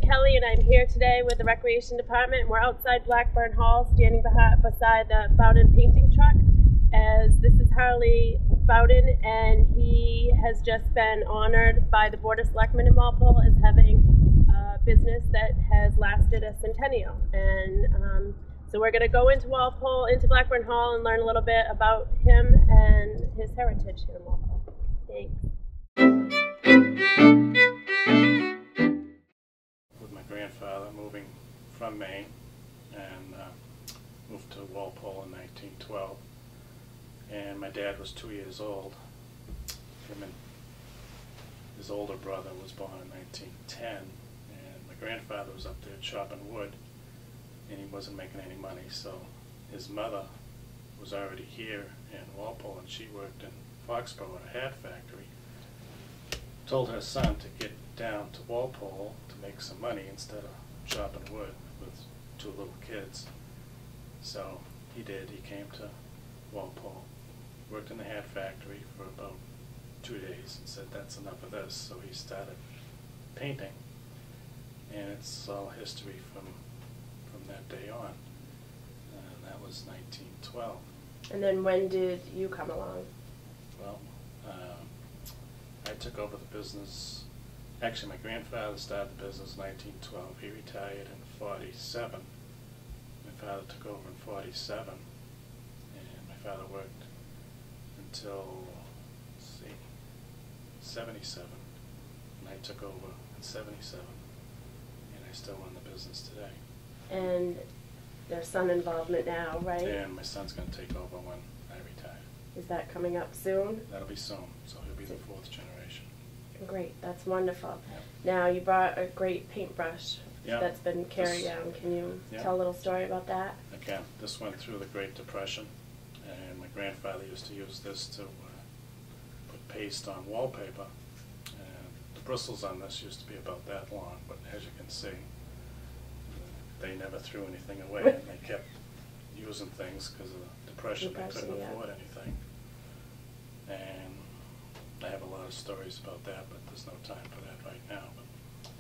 Kelley, and I'm here today with the Recreation Department. We're outside Blackburn Hall, standing beside the Bowden Painting truck, as this is Harley Bowden, and he has just been honored by the Board of Selectmen in Walpole as having a business that has lasted a centennial. And so we're going to go into Walpole, into Blackburn Hall, and learn a little bit about him and his heritage here in Walpole. Thanks. Grandfather moving from Maine and moved to Walpole in 1912, and my dad was 2 years old. Him and his older brother was born in 1910, and my grandfather was up there chopping wood, and he wasn't making any money, so his mother was already here in Walpole, and she worked in Foxborough at a hat factory. Told her son to get down to Walpole to make some money instead of chopping wood with two little kids. So he did. He came to Walpole, worked in the hat factory for about 2 days and said, that's enough of this. So he started painting, and it's all history from that day on. And that was 1912. And then when did you come along? Well, I took over the business. Actually, my grandfather started the business in 1912. He retired in 47. My father took over in 47, and my father worked until, let's see, 77. And I took over in 77, and I still run the business today. And there's son involvement now, right? And my son's going to take over when I retire. Is that coming up soon? That'll be soon, so he'll be the fourth generation. Great, that's wonderful. Yep. Now, you brought a great paintbrush Yep. that's been carried down. Can you tell a little story about that? I can. This went through the Great Depression, and my grandfather used to use this to put paste on wallpaper. And the bristles on this used to be about that long, but as you can see, they never threw anything away, and they kept using things because of the depression. They couldn't afford anything. And I have a lot of stories about that, but there's no time for that right now. But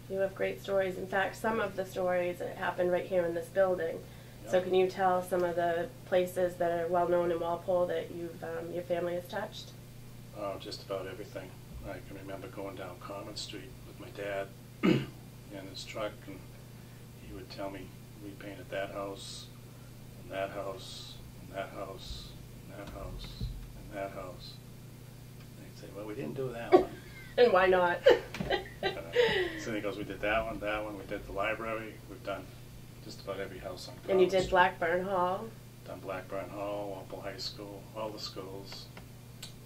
you have great stories. In fact, some of the stories that happened right here in this building. Yep. So can you tell some of the places that are well known in Walpole that you've your family has touched? Oh, just about everything. I can remember going down Common Street with my dad in his truck, and he would tell me, we painted that house, and that house, and that house, and that house, and that house. Say, well, we didn't do that one. And why not? So he goes, we did that one, we did the library, we've done just about every house on Common And you did Street. Blackburn Hall? Done Blackburn Hall, Walpole High School, all the schools,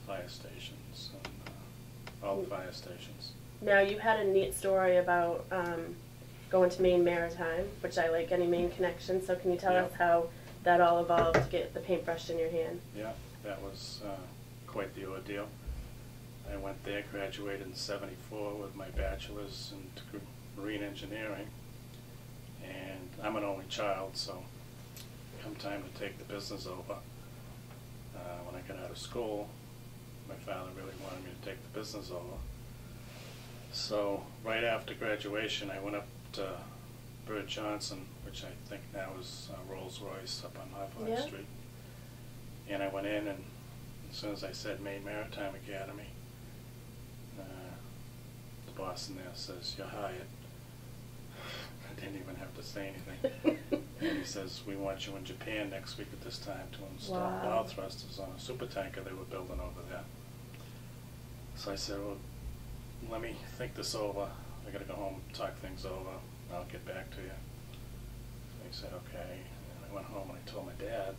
fire stations, and all the fire stations. Now, you had a neat story about going to Maine Maritime, which I like any Maine connection, so can you tell us how that all evolved to get the paintbrush in your hand? Yeah, that was quite the ordeal. I went there, graduated in '74 with my bachelor's in marine engineering, and I'm an only child, so come time to take the business over. When I got out of school, my father really wanted me to take the business over. So right after graduation, I went up to Bird Johnson, which I think now is Rolls Royce up on High Street, and I went in, and as soon as I said Maine Maritime Academy, the boss in there says, you're hired. I didn't even have to say anything. And he says, we want you in Japan next week at this time to install bow thrusters on a super tanker they were building over there. So I said, well, let me think this over. I got to go home, talk things over. I'll get back to you. So he said, okay. And I went home and I told my dad.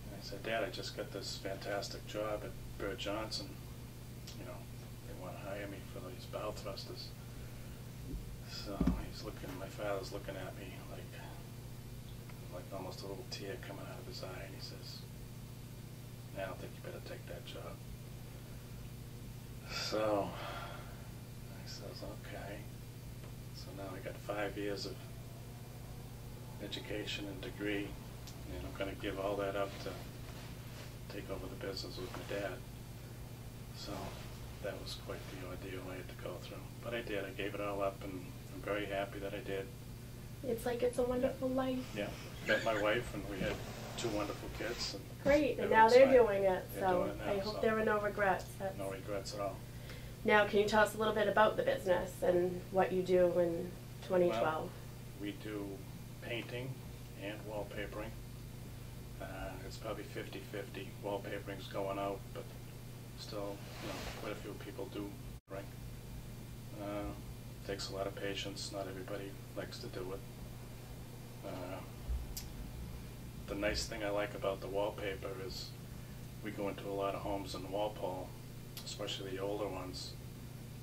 And I said, Dad, I just got this fantastic job at Bird Johnson. You know, they want to hire me for these bow thrusters. So he's looking, my father's looking at me like almost a little tear coming out of his eye, and he says, I don't think you better take that job. So I says, okay. So now I got 5 years of education and degree, and I'm going to give all that up to take over the business with my dad. So that was quite the ordeal I had to go through. But I did. I gave it all up, and I'm very happy that I did. It's like it's a wonderful life. Yeah, met my wife, and we had 2 wonderful kids. And great, and now they're doing it, They're so doing it now, I hope so there were no regrets. no regrets at all. Now, can you tell us a little bit about the business and what you do in 2012? Well, we do painting and wallpapering. It's probably 50-50. Wallpapering's going out, but still, quite a few people do bring. Takes a lot of patience. Not everybody likes to do it. The nice thing I like about the wallpaper is we go into a lot of homes in Walpole, especially the older ones,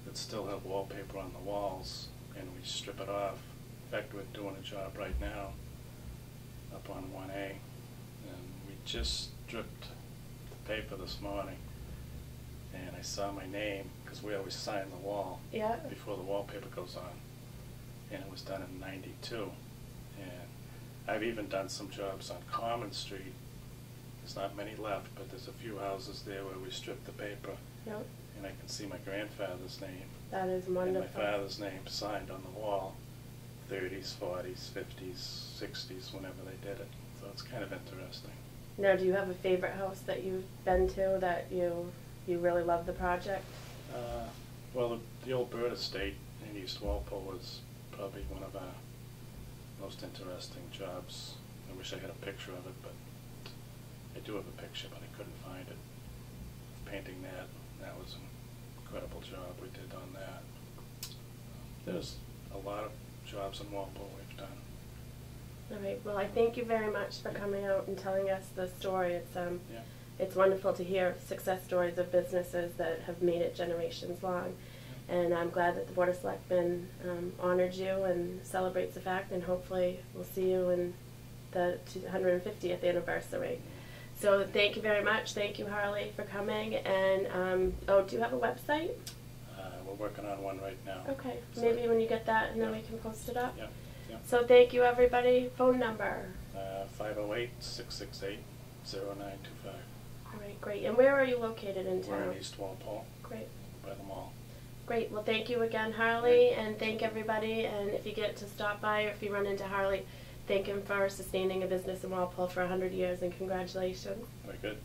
that still have wallpaper on the walls, and we strip it off. In fact, we're doing a job right now up on 1A, and we just stripped the paper this morning, and I saw my name, because we always sign the wall before the wallpaper goes on, and it was done in '92. And I've even done some jobs on Common Street. There's not many left, but there's a few houses there where we stripped the paper, and I can see my grandfather's name. That is wonderful. And my father's name signed on the wall, 30s, 40s, 50s, 60s, whenever they did it. So it's kind of interesting. Now, do you have a favorite house that you've been to that you really love the project? Well, the old Bird Estate in East Walpole was probably one of our most interesting jobs. I wish I had a picture of it, but I do have a picture, but I couldn't find it. Painting that was an incredible job we did on that. There's a lot of jobs in Walpole we've done. All right. Well, I thank you very much for coming out and telling us the story. It's wonderful to hear success stories of businesses that have made it generations long. And I'm glad that the Board of Selectmen honored you and celebrates the fact, and hopefully we'll see you in the 250th anniversary. So thank you very much. Thank you, Harley, for coming. And do you have a website? We're working on one right now. Okay. So maybe when you get that, and then we can post it up. Yeah. So thank you, everybody. Phone number? 508-668-0925. All right, great. And where are you located in town? We're in East Walpole. Great. By the mall. Great. Well, thank you again, Harley, and thank everybody. And if you get to stop by, or if you run into Harley, thank him for sustaining a business in Walpole for 100 years, and congratulations. Very good.